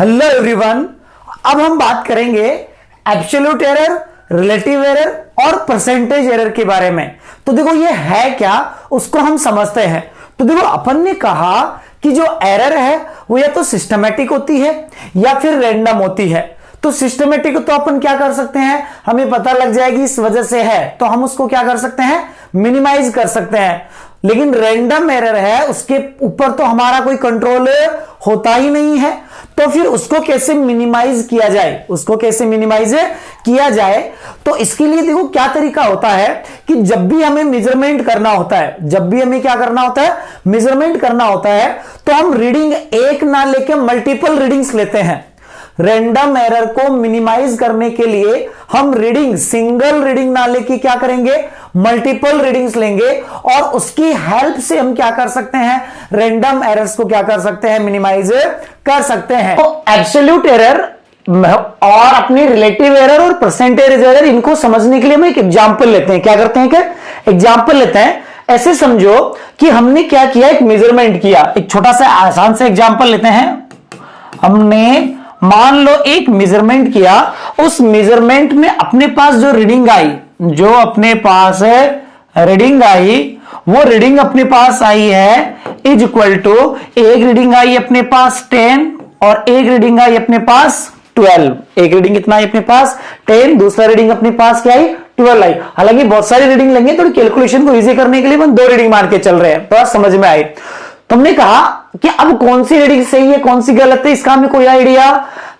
Hello everyone. अब हम बात करेंगे एब्सोल्यूट एरर, रिलेटिव एरर और परसेंटेज एरर के बारे में। तो देखो ये है क्या, उसको हम समझते हैं। तो देखो अपन ने कहा कि जो एरर है वो या तो सिस्टमैटिक होती है या फिर रैंडम होती है। तो सिस्टमैटिक तो अपन क्या कर सकते हैं, हमें पता लग जाएगी इस वजह से है, तो हम उसको क्या कर सकते हैं, मिनिमाइज कर सकते हैं। लेकिन रैंडम एरर है, उसके ऊपर तो हमारा कोई कंट्रोल होता ही नहीं है। तो फिर उसको कैसे मिनिमाइज किया जाए, उसको कैसे मिनिमाइज किया जाए, तो इसके लिए देखो क्या तरीका होता है कि जब भी हमें मेजरमेंट करना होता है, जब भी हमें क्या करना होता है, मेजरमेंट करना होता है, तो हम रीडिंग एक ना लेके मल्टीपल रीडिंग्स लेते हैं। रैंडम एरर को मिनिमाइज करने के लिए हम रीडिंग, सिंगल रीडिंग ना लेके क्या करेंगे, मल्टीपल रीडिंग्स लेंगे और उसकी हेल्प से हम क्या कर सकते हैं, रैंडम एरर्स को क्या कर सकते हैं, मिनिमाइज कर सकते हैं। तो एब्सोल्यूट एरर और अपनी रिलेटिव एरर और परसेंटेज एरर, इनको समझने के लिए हम एक एग्जांपल लेते हैं। क्या करते हैं, क्या एग्जांपल लेते हैं। ऐसे समझो कि हमने क्या किया, एक मेजरमेंट किया। एक छोटा सा आसान से एग्जांपल लेते हैं। हमने मान लो एक मेजरमेंट किया, उस मेजरमेंट में अपने पास जो रीडिंग आई, जो अपने पास रीडिंग आई, वो रीडिंग अपने पास आई है इज इक्वल टू, एक रीडिंग आई अपने पास 10 और एक रीडिंग आई अपने पास 12। एक रीडिंग कितना आई अपने पास 10, दूसरा रीडिंग अपने पास क्या आई 12 आई। हालांकि बहुत सारी रीडिंग लेंगे, थोड़ी कैलकुलेशन को इजी करने के लिए हम 2 रीडिंग मान के चल रहे हैं, थोड़ा समझ में आए। तुमने कहा कि अब कौन सी रीडिंग सही है कौन सी गलत है, इसका हमें कोई आइडिया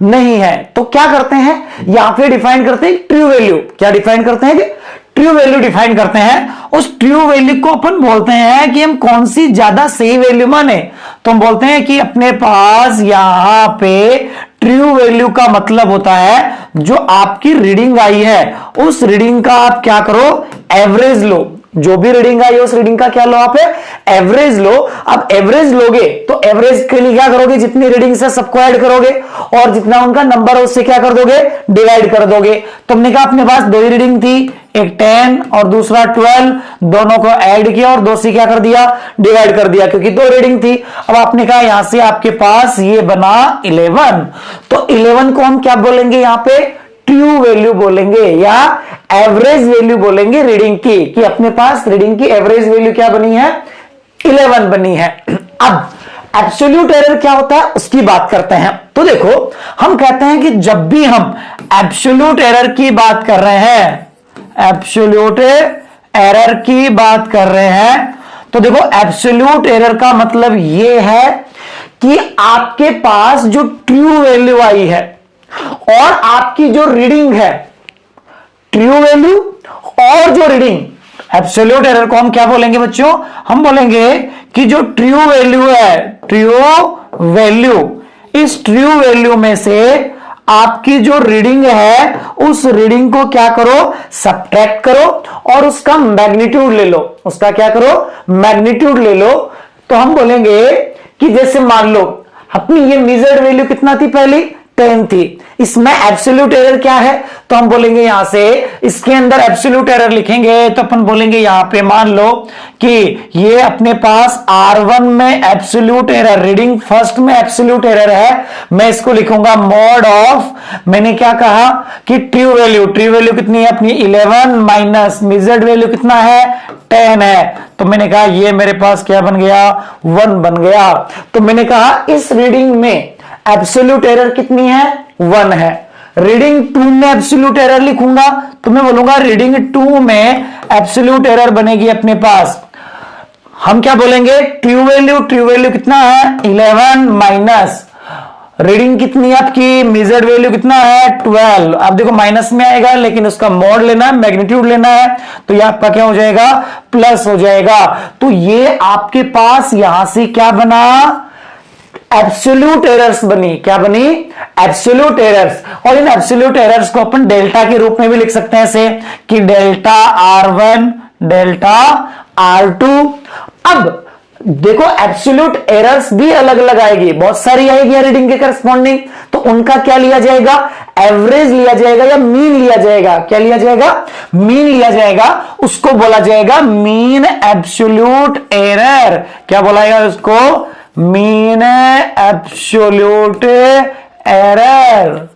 नहीं है। तो क्या करते हैं, यहां पे डिफाइन करते हैं ट्रू वैल्यू। क्या डिफाइन करते हैं, ट्रू वैल्यू डिफाइन करते हैं। उस ट्रू वैल्यू को अपन बोलते हैं कि हम कौन सी ज्यादा सही वैल्यू माने। तो हम बोलते हैं कि अपने पास यहां पे ट्रू वैल्यू का मतलब होता है जो आपकी रीडिंग आई है, उस रीडिंग का आप क्या करो, एवरेज लो। जो भी रीडिंग आई है उस रीडिंग का क्या लो, आप एवरेज लो। अब एवरेज लोगे तो एवरेज के लिए क्या करोगे, जितनी रीडिंग्स है सबको ऐड करोगे और जितना उनका नंबर है उससे क्या कर दोगे, डिवाइड कर दोगे। तुमने कहा अपने पास 2 ही रीडिंग थी, एक 10 और दूसरा 12, दोनों को ऐड किया और 2 से क्या कर दिया, डिवाइड कर दिया, क्योंकि 2 रीडिंग थी। अब आपने कहा यहां से आपके पास ये बना 11। तो 11 को हम क्या बोलेंगे, यहां पे ट्रू वैल्यू बोलेंगे या एवरेज वैल्यू बोलेंगे रीडिंग की, कि अपने पास रीडिंग की एवरेज वैल्यू क्या बनी है, 11 बनी है। अब एब्सोल्यूट एरर क्या होता है उसकी बात करते हैं। तो देखो हम कहते हैं कि जब भी हम एब्सोल्यूट एरर की बात कर रहे हैं, एब्सोल्यूट एरर की बात कर रहे हैं, तो देखो एब्सोल्यूट एरर का मतलब यह है कि आपके पास जो ट्रू वैल्यू आई है और आपकी जो रीडिंग है, ट्रू वैल्यू और जो रीडिंग, एब्सोल्यूट एरर को हम क्या बोलेंगे बच्चों, हम बोलेंगे कि जो ट्रू वैल्यू है, ट्रू वैल्यू, इस ट्रू वैल्यू में से आपकी जो रीडिंग है उस रीडिंग को क्या करो, सब्ट्रैक्ट करो और उसका मैग्नीट्यूड ले लो। उसका क्या करो, मैग्नीट्यूड ले लो। तो हम बोलेंगे कि जैसे मान लो अपनी ये मेजर्ड वैल्यू कितना थी, पहली 10 थी, इसमें एब्सोल्यूट एरर क्या है, तो हम बोलेंगे यहां से इसके अंदर एब्सोल्यूट एरर लिखेंगे तो अपन बोलेंगे यहां पे मान लो कि ये अपने पास R1 में एब्सोल्यूट एरर, रीडिंग फर्स्ट में एब्सोल्यूट एरर है, मैं इसको लिखूंगा मॉड ऑफ, मैंने क्या कहा कि ट्रू वैल्यू, ट्रू वैल्यू कितनी है अपनी 11 माइनस मेजर्ड वैल्यू कितना है 10 है। तो मैंने कहा ये मेरे पास क्या बन गया, 1 बन गया। तो मैंने कहा इस रीडिंग में एब्सोल्यूट एरर कितनी है, 1 है। रीडिंग 2 में एब्सोल्यूट एरर लिखूंगा तो मैं बोलूंगा रीडिंग 2 में एब्सोल्यूट एरर बनेगी अपने पास, हम क्या बोलेंगे, ट्रू वैल्यू, ट्रू वैल्यू कितना है 11 माइनस रीडिंग कितनी है आपकी, मेजर्ड वैल्यू कितना है 12। अब देखो माइनस में आएगा लेकिन उसका मॉड लेना है, मैग्नीट्यूड लेना है, तो ये आपका क्या हो जाएगा, प्लस हो जाएगा। तो ये आपके पास यहां से क्या बना, एब्सोल्यूट एरर्स बनी। क्या बनी, एब्सोल्यूट एरर्स। और इन एब्सोल्यूट एरर्स को अपन डेल्टा के रूप में भी लिख सकते हैं ऐसे कि डेल्टा R1, डेल्टा R2। अब देखो एब्सोल्यूट एरर्स भी अलग अलग आएगी, बहुत सारी आएगी रीडिंग के करस्पॉन्डिंग, तो उनका क्या लिया जाएगा, एवरेज लिया जाएगा या मीन लिया जाएगा। क्या लिया जाएगा, मीन लिया जाएगा। उसको बोला जाएगा मीन एब्सोल्यूट एरर। क्या बोला जाएगा उसको, मीन एब्सोल्यूट एरर।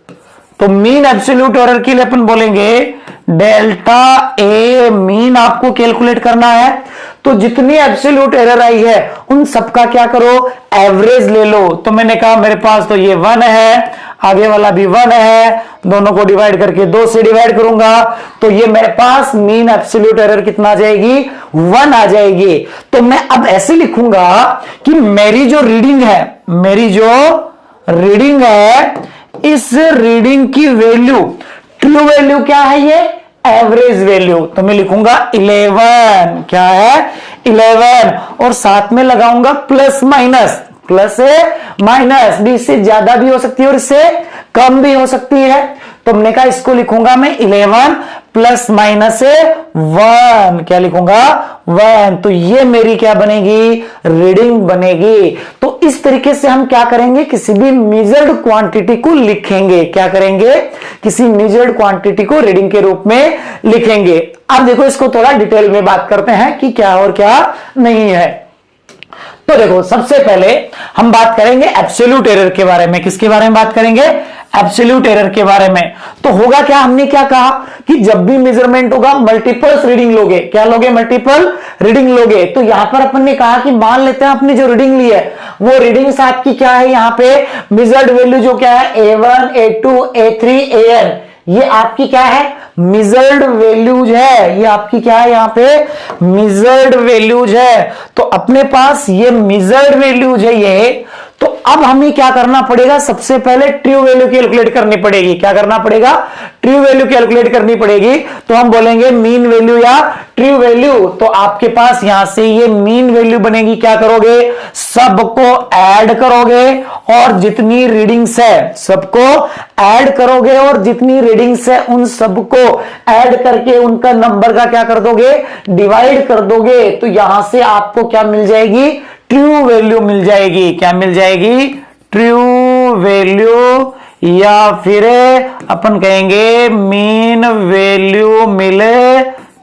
तो मीन एब्सोल्यूट एरर के लिए अपन बोलेंगे डेल्टा ए मीन आपको कैलकुलेट करना है। तो जितनी एब्सोल्यूट एरर आई है उन सबका क्या करो, एवरेज ले लो। तो मैंने कहा मेरे पास तो ये 1 है, आगे वाला भी 1 है, दोनों को डिवाइड करके 2 से डिवाइड करूंगा तो ये मेरे पास मीन एब्सोल्यूट एरर कितना आ जाएगी, 1 आ जाएगी। तो मैं अब ऐसे लिखूंगा कि मेरी जो रीडिंग है इस रीडिंग की वैल्यू, ट्रू वैल्यू क्या है, ये एवरेज वैल्यू। तो मैं लिखूंगा 11, क्या है 11, और साथ में लगाऊंगा प्लस माइनस, प्लस है माइनस भी, इससे ज्यादा भी हो सकती है और इससे कम भी हो सकती है। तो हमने कहा इसको लिखूंगा मैं 11 प्लस माइनस है 1, क्या लिखूंगा 1। तो ये मेरी क्या बनेगी, रीडिंग बनेगी। तो इस तरीके से हम क्या करेंगे, किसी भी मेजर्ड क्वांटिटी को लिखेंगे, क्या करेंगे, किसी मेजर्ड क्वांटिटी को रीडिंग के रूप में लिखेंगे। अब देखो इसको थोड़ा डिटेल में बात करते हैं कि क्या और क्या नहीं है। तो देखो सबसे पहले हम बात करेंगे एब्सोल्यूट एरर के बारे में। किसके बारे में बात करेंगे, एब्सोल्यूट एरर के बारे में। तो होगा क्या, हमने क्या कहा कि जब भी मेजरमेंट होगा मल्टीपल्स रीडिंग लोगे, क्या लोगे, मल्टीपल रीडिंग लोगे। तो यहां पर अपन ने कहा कि मान लेते हैं आपने जो रीडिंग ली है वो रीडिंग्स आपकी क्या है, यहां पे मेजर्ड वैल्यू जो क्या है A1 A2 A3 AN, ये आपकी क्या है, मेजर्ड वैल्यूज है। ये आपकी क्या है, यहां पे मेजर्ड वैल्यूज है। तो अपने पास ये मेजर्ड वैल्यूज है ये। तो अब हमें क्या करना पड़ेगा, सबसे पहले ट्रू वैल्यू कैलकुलेट करनी पड़ेगी। क्या करना पड़ेगा, ट्रू वैल्यू कैलकुलेट करनी पड़ेगी। तो हम बोलेंगे मीन वैल्यू या ट्रू वैल्यू। तो आपके पास यहां से ये मीन वैल्यू बनेगी, क्या करोगे, सबको ऐड करोगे और जितनी रीडिंग्स है सबको ऐड करोगे और जितनी रीडिंग्स है उन सबको ऐड करके उनका नंबर का क्या कर दोगे, डिवाइड कर दोगे। तो यहां से आपको क्या मिल जाएगी, ट्रू वैल्यू मिल जाएगी। क्या मिल जाएगी, ट्रू वैल्यू, या फिर अपन कहेंगे मीन वैल्यू मिल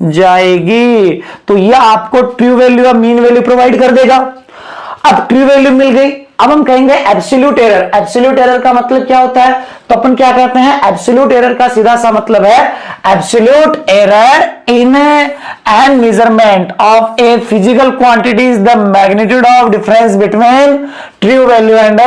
जाएगी। तो यह आपको ट्रू वैल्यू या मीन वैल्यू प्रोवाइड कर देगा। अब ट्रू वैल्यू मिल गई, अब हम कहेंगे एब्सोल्यूट एरर। एब्सोल्यूट एरर का मतलब क्या होता है, तो अपन क्या कहते हैं, एब्सोल्यूट एरर का सीधा सा मतलब है absolute error in an measurement of a physical quantity is the magnitude of difference between true value and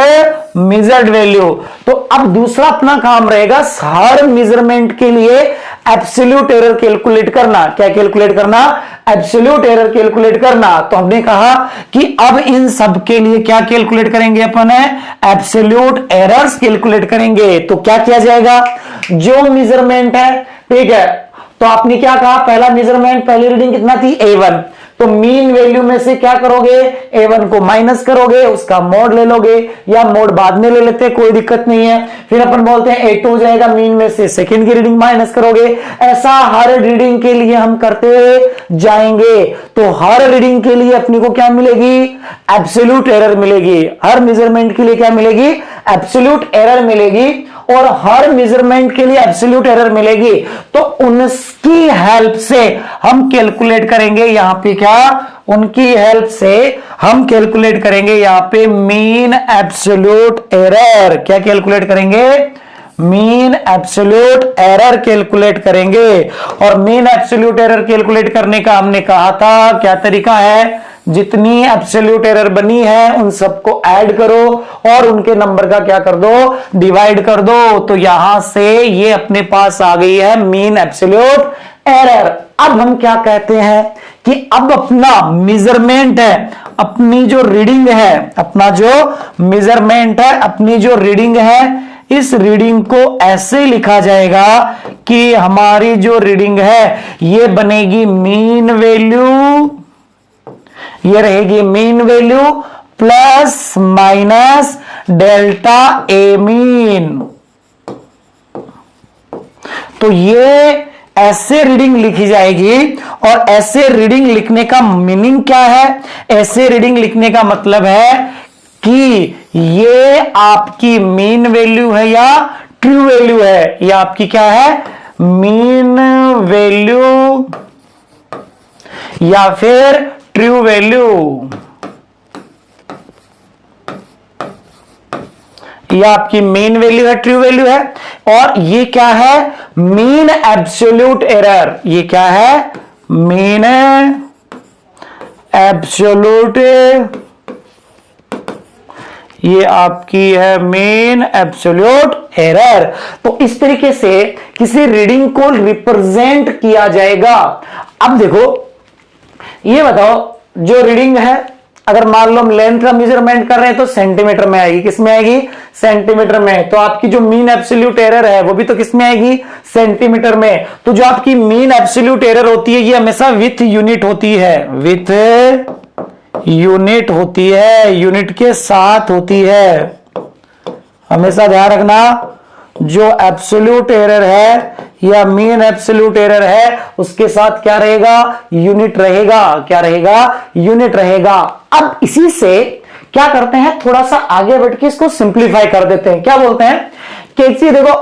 measured value. तो अब दूसरा अपना काम रहेगा हर मेजरमेंट के लिए एब्सोल्यूट एरर कैलकुलेट करना। क्या कैलकुलेट करना, एब्सोल्यूट एरर कैलकुलेट करना। तो हमने कहा कि अब इन सब के लिए क्या कैलकुलेट करेंगे अपन, है एब्सोल्यूट एरर्स कैलकुलेट करेंगे। तो क्या किया जाएगा, जो मेजरमेंट है, ठीक है, तो आपने क्या कहा, पहला मेजरमेंट, पहली रीडिंग कितना थी A1, तो मीन वैल्यू में से क्या करोगे, A1 को माइनस करोगे, उसका मोड ले लोगे, या मोड बाद में ले लेते, कोई दिक्कत नहीं है। फिर अपन बोलते हैं A2 हो जाएगा, मीन में से सेकंड की रीडिंग माइनस करोगे। ऐसा हर रीडिंग के लिए हम करते जाएंगे। तो हर रीडिंग के लिए अपने को क्या मिलेगी, एब्सोल्यूट एरर मिलेगी। हर मेजरमेंट के लिए क्या मिलेगी, एब्सोल्यूट एरर मिलेगी। और हर मेजरमेंट के लिए एब्सोल्यूट एरर मिलेगी। तो उनकी हेल्प से हम कैलकुलेट करेंगे यहां पे क्या, उनकी हेल्प से हम कैलकुलेट करेंगे यहां पे मीन एब्सोल्यूट एरर। क्या कैलकुलेट करेंगे, मीन एब्सोल्यूट एरर कैलकुलेट करेंगे। और मीन एब्सोल्यूट एरर कैलकुलेट करने का हमने कहा था क्या तरीका है, जितनी एब्सोल्यूट एरर बनी है उन सबको ऐड करो और उनके नंबर का क्या कर दो, डिवाइड कर दो। तो यहां से ये अपने पास आ गई है मीन एब्सोल्यूट एरर। अब हम क्या कहते हैं कि अब अपना मेजरमेंट है, अपनी जो रीडिंग है, अपना जो मेजरमेंट है, अपनी जो रीडिंग है, इस रीडिंग को ऐसे लिखा जाएगा कि हमारी जो रीडिंग है ये बनेगी मीन वैल्यू, ये रहेगी mean value plus minus delta A mean. तो ये ऐसे रीडिंग लिखी जाएगी। और ऐसे रीडिंग लिखने का मीनिंग क्या है, ऐसे रीडिंग लिखने का मतलब है कि ये आपकी मीन वैल्यू है या ट्रू वैल्यू है। ये आपकी क्या है, मीन वैल्यू या फिर ट्रू वैल्यू, ये आपकी मीन वैल्यू है, ट्रू वैल्यू है। और ये क्या है, मीन एब्सोल्यूट एरर। ये क्या है, मीन एब्सोल्यूट, ये आपकी है मीन एब्सोल्यूट एरर। तो इस तरीके से किसी रीडिंग को रिप्रेजेंट किया जाएगा। अब देखो, ये बताओ, जो रीडिंग है, अगर मान लो हम लेंथ का मेजरमेंट कर रहे हैं तो सेंटीमीटर में आएगी। किस में आएगी, सेंटीमीटर में। तो आपकी जो मीन एब्सोल्यूट एरर है वो भी तो किस में आएगी, सेंटीमीटर में। तो जो आपकी मीन एब्सोल्यूट एरर होती है ये हमेशा विथ यूनिट होती है, विथ यूनिट होती है, यूनिट के साथ होती है। हमेशा ध्यान रखना, जो एब्सोल्यूट एरर है या मीन एब्सोल्यूट एरर है उसके साथ क्या रहेगा, यूनिट रहेगा। क्या रहेगा, यूनिट रहेगा। अब इसी से क्या करते हैं, थोड़ा सा आगे बढ़ के इसको सिंप्लीफाई कर देते हैं। क्या बोलते हैं कि देखो,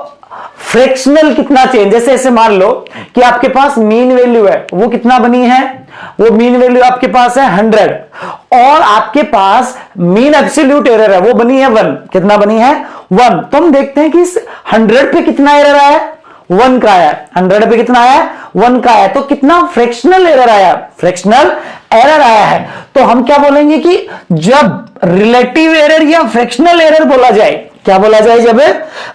फ्रैक्शनल कितना चेंज, जैसे ऐसे मान लो कि आपके पास मीन वैल्यू है, वो कितना बनी है, वो मीन वैल्यू आपके पास है 100, और आपके पास मीन एब्सोल्यूट एरर है वो बनी है 1। कितना बनी है, 1। तो हम देखते हैं कि इस 100 पे कितना एरर आया, 1 का आया। 100 पे कितना आया, 1 का आया। तो कितना फ्रैक्शनल एरर आया, फ्रैक्शनल एरर आया है। तो हम क्या बोलेंगे कि जब रिलेटिव एरर या फ्रैक्शनल एरर बोला जाए, क्या बोला जाए, जब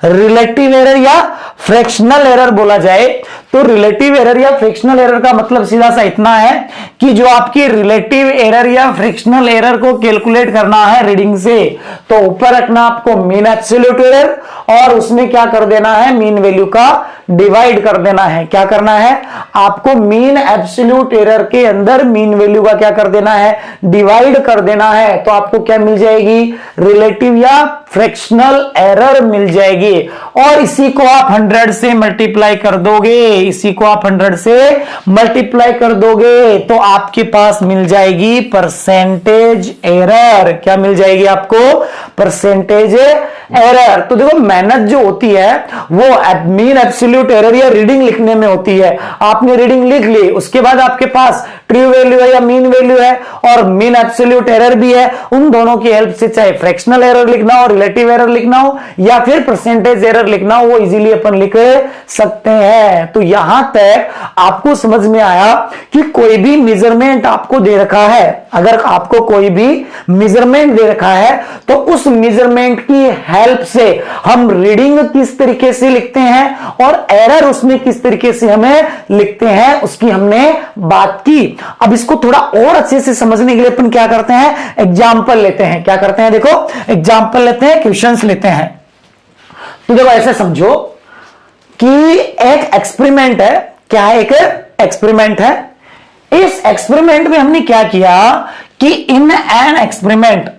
रिलेटिव एरर या फ्रैक्शनल एरर बोला जाए, तो रिलेटिव एरर या फ्रैक्शनल एरर का मतलब सीधा सा इतना है कि जो आपकी रिलेटिव एरर या फ्रैक्शनल एरर को कैलकुलेट करना है रीडिंग से, तो ऊपर रखना आपको मीन एब्सोल्यूट एरर और उसमें क्या कर देना है, मीन वैल्यू का डिवाइड कर देना है। क्या करना है, आपको मीन एब्सोल्यूट एरर के अंदर मीन वैल्यू का क्या कर देना है, डिवाइड कर देना है। तो आपको क्या मिल जाएगी, रिलेटिव या फ्रैक्शनल एरर मिल जाएगी। और इसी को आप 100 से मल्टीप्लाई कर दोगे, इसी को आप 100 से मल्टीप्लाई कर दोगे तो आपके पास मिल जाएगी परसेंटेज एरर। क्या मिल जाएगी आपको, परसेंटेज एरर। तो देखो, मेहनत जो होती है वो मीन एब्सोल्यूट एरर या रीडिंग लिखने में होती है। आपने रीडिंग लिख ली, उसके बाद आपके पास ट्रू वैल्यू है या मीन वैल्यू है और मीन एब्सोल्यूट एरर भी है। उन दोनों की हेल्प से चाहे फ्रैक्शनल एरर लिखना हो, रिलेटिव एरर लिखना हो या फिर परसेंटेज एरर लिखना हो, वो इजीली अपन लिख सकते हैं। तो यहां तक आपको समझ में आया कि कोई भी मेजरमेंट आपको दे रखा है, अगर आपको कोई भी मेजरमेंट दे रखा है तो उस मेजरमेंट की हेल्प से हम रीडिंग किस तरीके से लिखते हैं और एरर उसमें किस तरीके से हमें लिखते हैं, उसकी हमने बात की। अब इसको थोड़ा और अच्छे से समझने के लिए अपन क्या करते हैं, एग्जाम्पल लेते हैं। क्या करते हैं, देखो एग्जाम्पल लेते हैं, क्वेश्चंस लेते हैं। तो देखो, ऐसे समझो कि एक एक्सपेरिमेंट है। क्या है, एक एक्सपेरिमेंट है। इस एक्सपेरिमेंट में हमने क्या किया कि in an experiment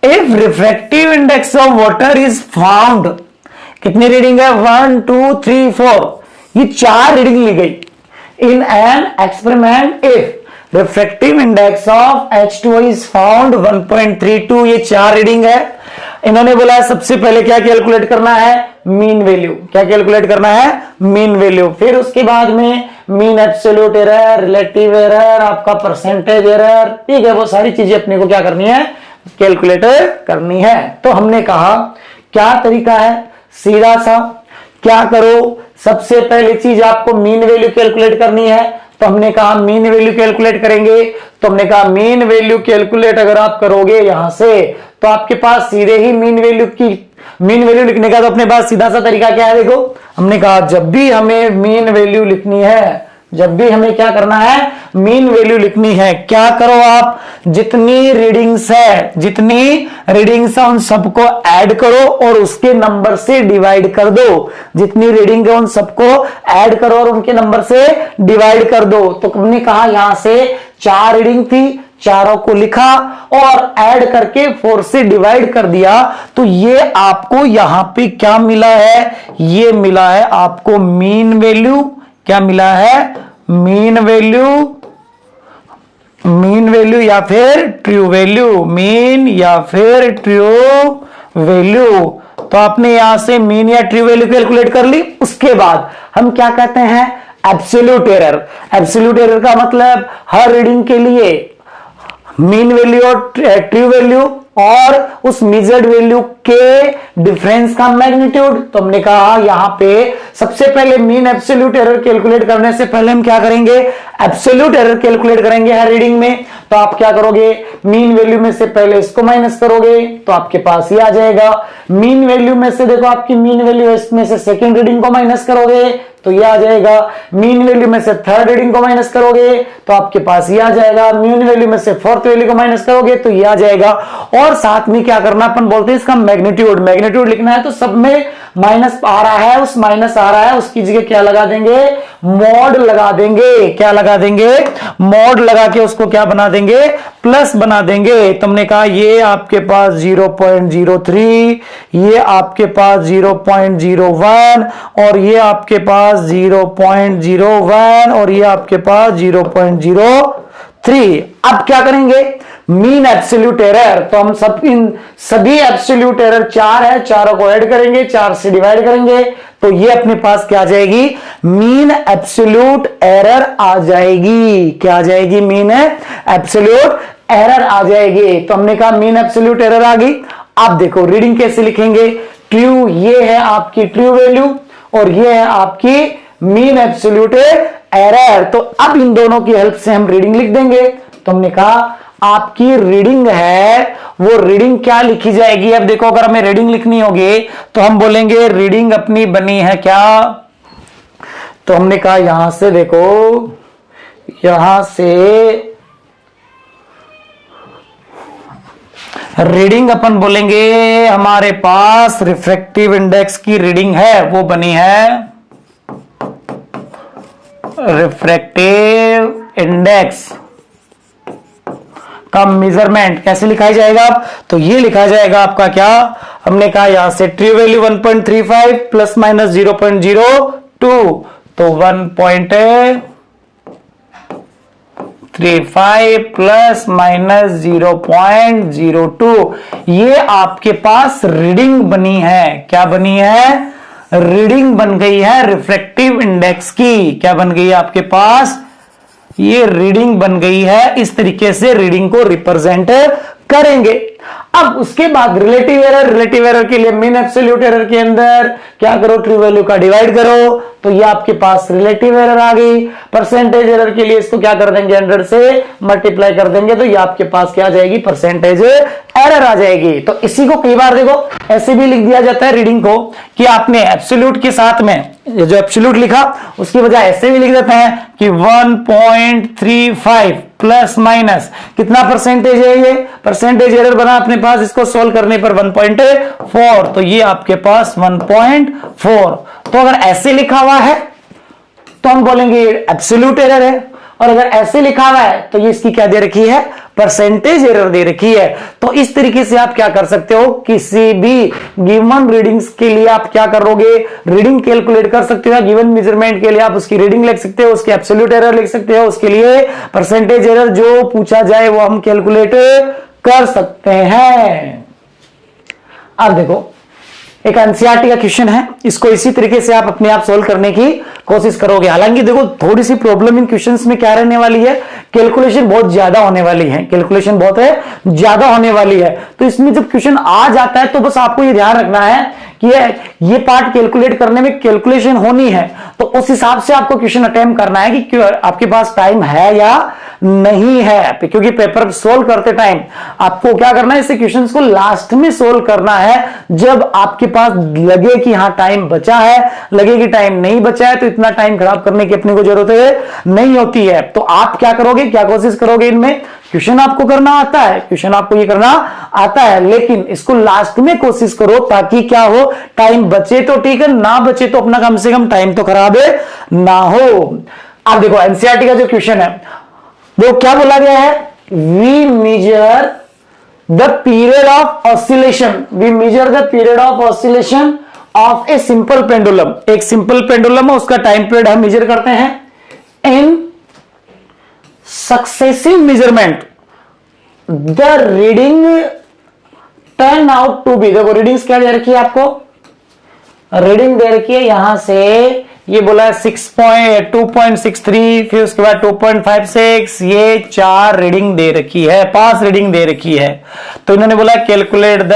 if refractive index of water is found, कितनी रीडिंग है, 1 2 3 4, ये 4 रीडिंग ली गई। In an experiment if refractive index of H2O is found 1.32, ये 4 रीडिंग है। इन्होंने बोला सबसे पहले क्या कैलकुलेट करना है, मीन वैल्यू। क्या कैलकुलेट करना है, मीन वैल्यू। फिर उसके बाद में mean absolute error, relative error, आपका परसेंटेज एरर, ठीक है, वो सारी चीजें अपने को क्या करनी है, कैलकुलेट करनी है। तो हमने कहा क्या तरीका है, सीधा सा क्या करो, सबसे पहली चीज आपको मीन वैल्यू कैलकुलेट करनी है। तो हमने कहा मीन वैल्यू कैलकुलेट करेंगे। तो हमने कहा मीन वैल्यू कैलकुलेट अगर आप करोगे यहां से, तो आपके पास सीधे ही मीन वैल्यू लिखने का तो अपने पास सीधा सा तरीका क्या है, देखो हमने कहा जब भी हमें मीन वैल्यू लिखनी है, जब भी हमें क्या करना है, मीन वैल्यू लिखनी है, क्या करो आप, जितनी रीडिंग्स है उन सबको ऐड करो और उसके नंबर से डिवाइड कर दो। जितनी रीडिंग है उन सबको ऐड करो और उनके नंबर से डिवाइड कर दो। तो हमने कहा यहां से 4 रीडिंग थी, चारों को लिखा और ऐड करके 4 से डिवाइड कर दिया। तो ये आपको यहां पे क्या मिला है, ये मिला है आपको मीन वैल्यू। क्या मिला है, मीन वैल्यू या फिर ट्रू वैल्यू, मीन या फिर ट्रू वैल्यू। तो आपने यहां से मीन या ट्रू वैल्यू कैलकुलेट कर ली। उसके बाद हम क्या कहते हैं, एब्सोल्यूट एरर। एब्सोल्यूट एरर का मतलब हर रीडिंग के लिए मीन वैल्यू और ट्रू वैल्यू और उस मेजर्ड वैल्यू के डिफरेंस का मैग्नीट्यूड। तो हमने कहा यहां पे सबसे पहले मीन एब्सोल्यूट एरर कैलकुलेट करने से पहले हम क्या करेंगे, एब्सोल्यूट एरर कैलकुलेट करेंगे हर रीडिंग में। तो आप क्या करोगे, मीन वैल्यू में से पहले इसको माइनस करोगे तो आपके पास ये आ जाएगा। मीन वैल्यू में से देखो आपकी मीन वैल्यू इसमें से सेकंड रीडिंग को माइनस करोगे तो ये आ जाएगा। मीन वैल्यू में से थर्ड रीडिंग को माइनस करोगे तो आपके पास ये आ जाएगा। मीन वैल्यू में से फोर्थ वैल्यू को माइनस करोगे तो ये आ जाएगा। और साथ में क्या करना, अपन बोलते हैं इसका मैग्नीट्यूड, मैग्नीट्यूड लिखना है तो सब में माइनस आ रहा है, उस माइनस आ रहा है उसकी जगह क्या लगा देंगे, मॉड लगा देंगे। क्या लगा देंगे, मॉड लगा के उसको क्या बना देंगे, प्लस बना देंगे। तुमने कहा ये आपके पास 0.03, ये आपके पास 0.01 और ये आपके पास 0.01 और ये आपके पास 0.03। अब क्या करेंगे, मीन एब्सोल्यूट एरर, तो हम सब इन सभी एब्सोल्यूट एरर 4 है, चारों को ऐड करेंगे, 4 से डिवाइड करेंगे तो ये अपने पास क्या आ जाएगी, मीन एब्सोल्यूट एरर आ जाएगी। क्या आ जाएगी, मीन एब्सोल्यूट एरर आ जाएगी। तो हमने कहा मीन एब्सोल्यूट एरर आ गई। आप देखो रीडिंग कैसे लिखेंगे, ट्रू ये है आपकी ट्रू वैल्यू और ये है आपकी मीन एब्सोल्यूट एरर। तो अब इन दोनों की हेल्प से हम रीडिंग लिख देंगे। तो हमने कहा आपकी रीडिंग है वो रीडिंग क्या लिखी जाएगी। अब देखो अगर हमें रीडिंग लिखनी होगी तो हम बोलेंगे रीडिंग अपनी बनी है क्या, तो हमने कहा यहां से देखो, यहां से रीडिंग अपन बोलेंगे हमारे पास रिफ्रैक्टिव इंडेक्स की रीडिंग है वो बनी है, रिफ्रैक्टिव इंडेक्स का मेजरमेंट कैसे लिखा जाएगा, तो ये लिखा जाएगा आपका क्या, हमने कहा यहां से ट्रू वैल्यू 1.35 प्लस माइनस 0.02 तो 1.35 प्लस माइनस 0.02 ये आपके पास रीडिंग बनी है। क्या बनी है, रीडिंग बन गई है रिफ्रैक्टिव इंडेक्स की। क्या बन गई है आपके पास, ये रीडिंग बन गई है। इस तरीके से रीडिंग को रिप्रेजेंट करेंगे। अब उसके बाद रिलेटिव एरर, रिलेटिव एरर के लिए मीन एब्सोल्यूट एरर के अंदर क्या करो, ट्रू वैल्यू का डिवाइड करो तो ये आपके पास रिलेटिव एरर आ गई। परसेंटेज एरर के लिए इसको क्या कर देंगे, 100 से मल्टीप्लाई कर देंगे तो ये आपके पास क्या आ जाएगी, परसेंटेज एरर आ जाएगी। तो इसी को कई बार देखो ऐसे भी लिख दिया जाता है रीडिंग को कि आपने एब्सोल्यूट के साथ में ये जो एब्सोल्यूट लिखा उसकी वजह ऐसे भी लिख देते हैं कि 1.35 प्लस माइनस कितना परसेंटेज है, ये परसेंटेज एरर बना अपने पास, इसको सोल्व करने पर 1.4 तो ये आपके पास 1.4। तो अगर ऐसे लिखा हुआ है तो हम बोलेंगे एब्सोल्यूट एरर है, और अगर ऐसे लिखा हुआ है तो ये इसकी क्या दे रखी है, परसेंटेज एरर दे रखी है। तो इस तरीके से आप क्या कर सकते हो, किसी भी गिवन रीडिंग्स के लिए आप क्या करोगे, रीडिंग कैलकुलेट कर सकते हो। गिवन मेजरमेंट के लिए आप उसकी रीडिंग लिख सकते हो, उसकी एब्सोल्यूट एरर लिख सकते हो, उसके लिए परसेंटेज एरर जो पूछा जाए वो हम कैलकुलेट कर सकते हैं। अब देखो एक एनसीईआरटी का क्वेश्चन है, इसको इसी तरीके से आप अपने आप सोल्व करने की कोशिश करोगे। हालांकि देखो थोड़ी सी प्रॉब्लम इन क्वेश्चंस में क्या रहने वाली है, कैलकुलेशन बहुत ज्यादा होने वाली है, कैलकुलेशन बहुत ज्यादा होने वाली है। तो इसमें जब क्वेश्चन आ जाता है तो बस आपको ये ध्यान रखना है कि ये पार्ट कैलकुलेट करने में कैलकुलेशन होनी है, तो उस हिसाब से आपको क्वेश्चन अटेम्प्ट करना है कि आपके पास टाइम है या नहीं है। क्योंकि पेपर सोल्व करते टाइम आपको क्या करना है, इसे क्वेश्चंस को लास्ट में सोल्व करना है, जब आपके पास लगे कि हाँ टाइम बचा है, लगे कि टाइम नहीं बचा है तो इतना टाइम खराब करने की अपने को जरूरत नहीं होती है। तो आप क्या करोगे, क्या कोशिश करोगे, इनमें क्वेश्चन आपको करना आता है, क्वेश्चन आपको ये करना आता है, लेकिन इसको लास्ट में कोशिश करो ताकि क्या हो, टाइम बचे तो ठीक है, ना बचे तो अपना कम से कम टाइम तो खराब ना हो। अब देखो एनसीईआरटी का जो क्वेश्चन है वो क्या बोला गया है, we measure the period of oscillation, we measure the period of oscillation of a simple pendulum. एक सिंपल पेंडुलम है उसका टाइम पीरियड हम मेजर करते हैं in successive measurement the reading turn out to be. देखो रीडिंग्स क्या दे रखी है आपको, रीडिंग दे रखी है यहां से ये बोला है 2.63, फिर उसके बाद 2.56, ये 4 रीडिंग दे रखी है, 5 रीडिंग दे रखी है। तो इन्होंने बोला calculate the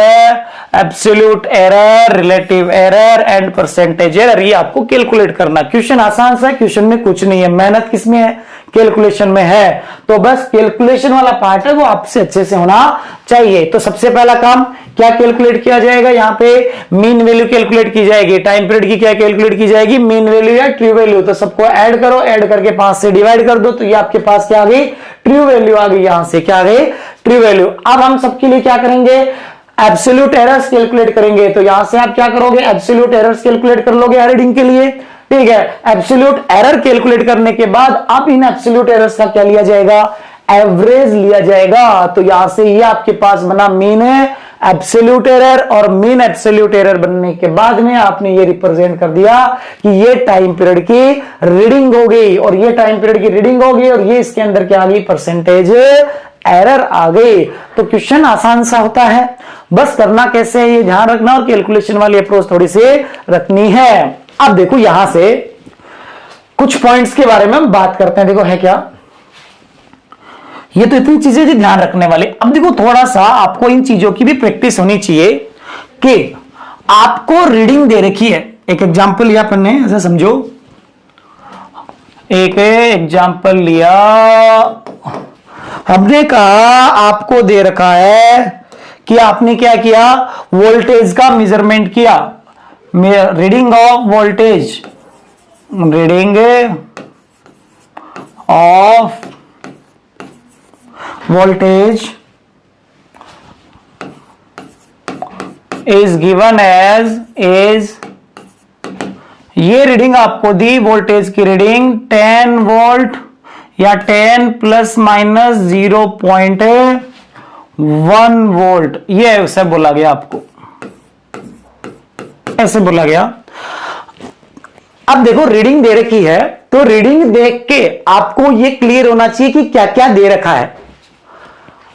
absolute error, relative error and percentage error. ये आपको कैलकुलेट करना। क्वेश्चन आसान सा है, क्वेश्चन में कुछ नहीं है, मेहनत किसमें है, कैलकुलेशन में है। तो बस कैलकुलेशन वाला पार्ट है वो आपसे अच्छे से होना चाहिए। तो सबसे पहला काम क्या कैलकुलेट किया जाएगा, यहां पे मीन वैल्यू कैलकुलेट की जाएगी। टाइम पीरियड की क्या कैलकुलेट की जाएगी, मीन वैल्यू या ट्रू वैल्यू। तो सबको ऐड करो, ऐड करके 5 से डिवाइड कर दो, तो ये आपके पास क्या आ गई, ट्रू वैल्यू आ गई। यहां से क्या आ गई, ट्रू वैल्यू। अब हम सबके लिए क्या करेंगे, एब्सोल्यूट एरर्स कैलकुलेट करेंगे। तो यहां से आप क्या करोगे, एब्सोल्यूट एरर्स कैलकुलेट कर लोगे रीडिंग के लिए, ठीक है। एब्सोल्यूट एरर कैलकुलेट करने के बाद अब इन एब्सोल्यूट एरर्स का क्या लिया जाएगा, एवरेज लिया जाएगा। तो यहां से ये आपके पास बना मीन एब्सोल्यूट एरर, और मीन एब्सोल्यूट एरर बनने के बाद में आपने ये रिप्रेजेंट कर दिया कि ये टाइम पीरियड की रीडिंग हो गई, और ये टाइम पीरियड की रीडिंग हो गई, और ये इसके अंदर क्या आ गई, परसेंटेज एरर आ गई। तो क्वेश्चन आसान सा होता है, बस करना कैसे है ये ध्यान रखना, और कैलकुलेशन वाली अप्रोच थोड़ी सी रखनी है। अब देखो यहां से कुछ पॉइंट्स के बारे में हम बात करते हैं। देखो है क्या, ये तो इतनी चीजें जी ध्यान रखने वाले। अब देखो थोड़ा सा आपको इन चीजों की भी प्रैक्टिस होनी चाहिए कि आपको रीडिंग दे रखी है। एक एग्जांपल लिया अपन ने, ऐसा समझो, एक एग्जांपल लिया, हमने कहा आपको दे रखा है कि आपने क्या किया, वोल्टेज का मेजरमेंट किया, reading of voltage, reading of voltage is given as ये रीडिंग आपको दी, वोल्टेज की रीडिंग 10 वोल्ट या 10 प्लस माइनस 0.1 वोल्ट, ये ऐसे बोला गया, आपको ऐसे बोला गया। अब देखो रीडिंग दे रखी है, तो रीडिंग देख के आपको ये क्लियर होना चाहिए कि क्या क्या दे रखा है।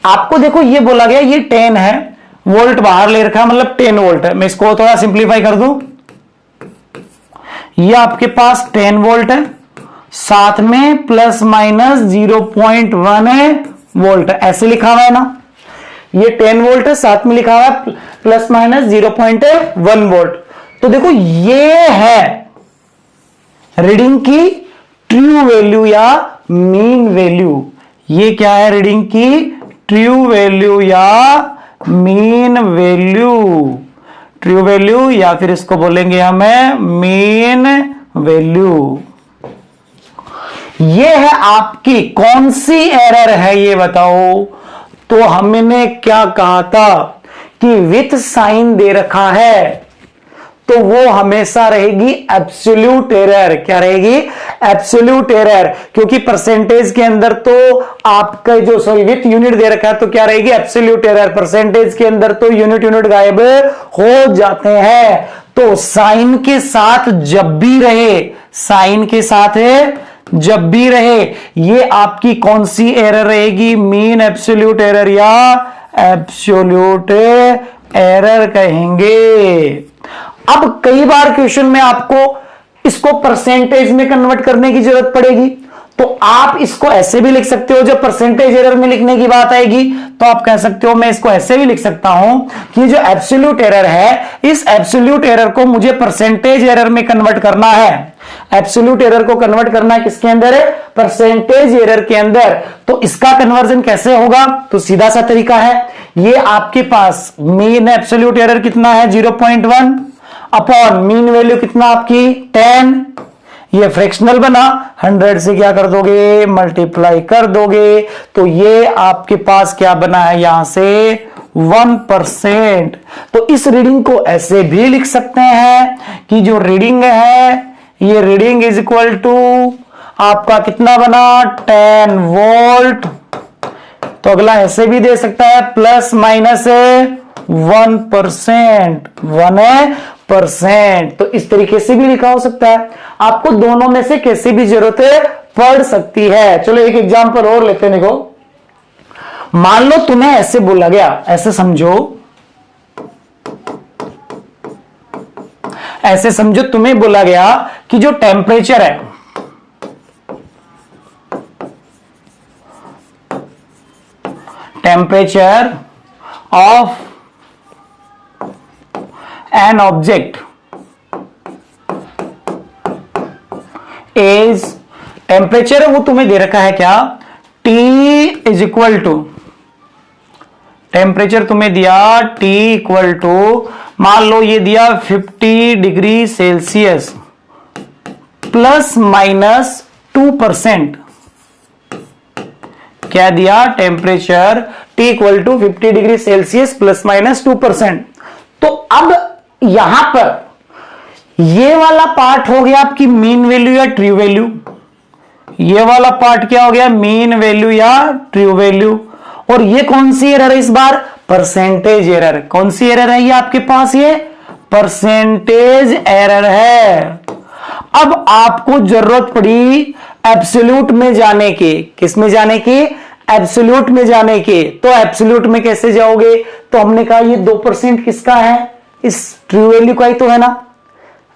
आपको देखो ये बोला गया, ये 10 है, वोल्ट बाहर ले रखा है, मतलब 10 वोल्ट है। मैं इसको थोड़ा सिंप्लीफाई कर दूं, ये आपके पास 10 वोल्ट है, साथ में प्लस माइनस 0.1 वोल्ट है, ऐसे लिखा हुआ है ना। ये 10 वोल्ट है, साथ में लिखा हुआ है प्लस माइनस 0.1 वोल्ट। तो देखो ये है रीडिंग की ट्रू वैल्यू या मीन वैल्यू। ये क्या है, रीडिंग की ट्रू वैल्यू या मीन वैल्यू, ट्रू वैल्यू या फिर इसको बोलेंगे हमें मीन वैल्यू। ये है आपकी कौन सी एरर है ये बताओ। तो हमने क्या कहा था कि विथ साइन दे रखा है तो वो हमेशा रहेगी एब्सोल्यूट एरर। क्या रहेगी, एब्सोल्यूट एरर, क्योंकि परसेंटेज के अंदर तो आपका जो विथ यूनिट दे रखा है तो क्या रहेगी, एब्सोल्यूट एरर। परसेंटेज के अंदर तो यूनिट गायब हो जाते हैं। तो साइन के साथ जब भी रहे, साइन के साथ जब भी रहे, ये आपकी कौन सी एरर रहेगी, मीन एब्सोल्यूट एरर या एब्सोल्यूट एरर कहेंगे। अब कई बार क्वेश्चन में आपको इसको परसेंटेज में कन्वर्ट करने की जरूरत पड़ेगी, तो आप इसको ऐसे भी लिख सकते हो। जब परसेंटेज एरर में लिखने की बात आएगी तो आप कह सकते हो, मैं इसको ऐसे भी लिख सकता हूं कि जो एब्सोल्यूट एरर है, इस एब्सोल्यूट एरर को मुझे परसेंटेज एरर में कन्वर्ट करना है। एब्सोल्यूट एरर को कन्वर्ट करना है किसके अंदर है, परसेंटेज एरर के अंदर। तो इसका कन्वर्जन कैसे होगा, तो सीधा सा तरीका है, ये आपके पास मीन एब्सोल्यूट एरर कितना है 0.1 अपॉन मीन वैल्यू कितना आपकी 10, ये फ्रैक्शनल बना, 100 से क्या कर दोगे, मल्टीप्लाई कर दोगे। तो ये आपके पास क्या बना है, यहां से 1%। तो इस रीडिंग को ऐसे भी लिख सकते हैं कि जो रीडिंग है, ये रीडिंग इज इक्वल टू आपका कितना बना 10 वोल्ट। तो अगला ऐसे भी दे सकता है प्लस माइनस 1%, 1%। तो इस तरीके से भी लिखा हो सकता है। आपको दोनों में से कैसे भी जरूरत पड़ सकती है। चलो एक एग्जांपल और लेते हैं। देखो, मान लो तुम्हें ऐसे बोला गया, ऐसे समझो, ऐसे समझो तुम्हें बोला गया कि जो टेम्परेचर है, temperature of an object is, temperature है वो तुम्हें दे रखा है क्या, T is equal to, temperature तुम्हें दिया T इक्वल टू, मान लो ये दिया 50 डिग्री सेल्सियस प्लस माइनस 2%, क्या दिया, temperature T equal to 50 degree Celsius plus minus 2%। तो अब यहां पर ये वाला पार्ट हो गया आपकी मीन वैल्यू या ट्रू वैल्यू, ये वाला पार्ट क्या हो गया, मीन वैल्यू या ट्रू वैल्यू, और ये कौन सी एरर है इस बार, परसेंटेज एरर। कौन सी एरर है ये आपके पास, ये परसेंटेज एरर है। अब आपको जरूरत पड़ी एब्सोल्यूट में जाने की, किस में जाने की, एब्सोल्यूट में जाने की। तो एब्सोल्यूट में कैसे जाओगे, तो हमने कहा ये 2% किसका है, इस ट्रू वैल्यू का ही तो है ना,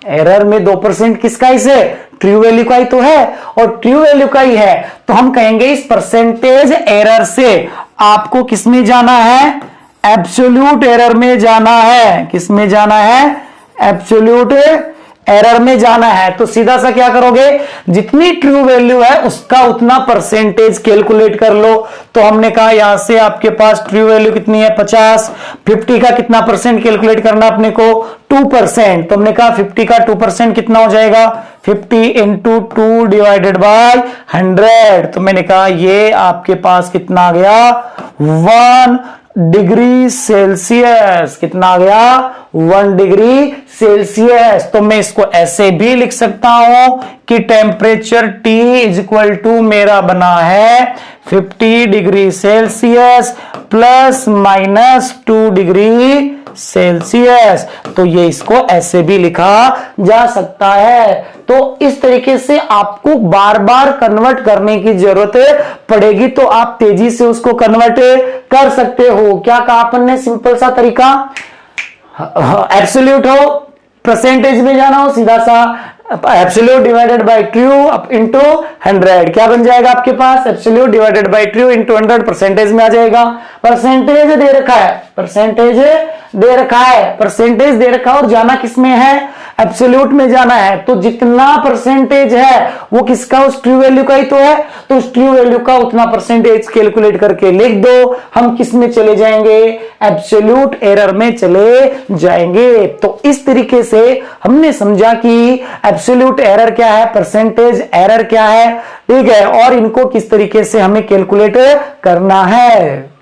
एरर में 2% किसका, इसे ट्रू वैल्यू का ही तो है, और ट्रू वैल्यू का ही है, तो हम कहेंगे इस परसेंटेज एरर से आपको किस में जाना है, एब्सोल्यूट एरर में जाना है। किस में जाना है, एब्सोल्यूट एरर में जाना है। तो सीधा सा क्या करोगे, जितनी ट्रू वैल्यू है उसका उतना परसेंटेज कैलकुलेट कर लो। तो हमने कहा यहां से आपके पास ट्रू वैल्यू कितनी है 50, 50 का कितना परसेंट कैलकुलेट करना अपने को 2%। तो हमने कहा 50 का 2% कितना हो जाएगा, 50 इंटू 2 डिवाइडेड बाय 100। तो मैंने कहा ये आपके पास कितना आ गया, 1 डिग्री सेल्सियस। कितना आ गया, 1 डिग्री सेल्सियस। तो मैं इसको ऐसे भी लिख सकता हूं कि temperature T is equal to मेरा बना है 50 degree Celsius plus minus 2 degree Celsius. तो ये इसको ऐसे भी लिखा जा सकता है। तो इस तरीके से आपको बार बार कन्वर्ट करने की जरूरत पड़ेगी, तो आप तेजी से उसको कन्वर्ट कर सकते हो। क्या कहा अपन ने, सिंपल सा तरीका, एब्सोल्यूट हो, परसेंटेज में जाना हो, सीधा सा absolute divided by true into 100, क्या बन जाएगा आपके पास, absolute divided by true into 100, percentage में आ जाएगा। परसेंटेज दे रखा है, परसेंटेज दे रखा है, परसेंटेज दे रखा है, और जाना किस में है, एब्सोल्यूट में जाना है। तो जितना परसेंटेज है वो किसका, उस ट्रू वैल्यू का ही तो है, तो उस ट्रू वैल्यू का उतना परसेंटेज कैलकुलेट करके लिख दो। हम किस में चले जाएंगे, एब्सोल्यूट एरर में चले जाएंगे। तो इस तरीके से हमने समझा कि एब्सोल्यूट एरर क्या है, परसेंटेज एरर क्या है, ठीक है, और इनको किस तरीके से हमें कैलकुलेट करना है।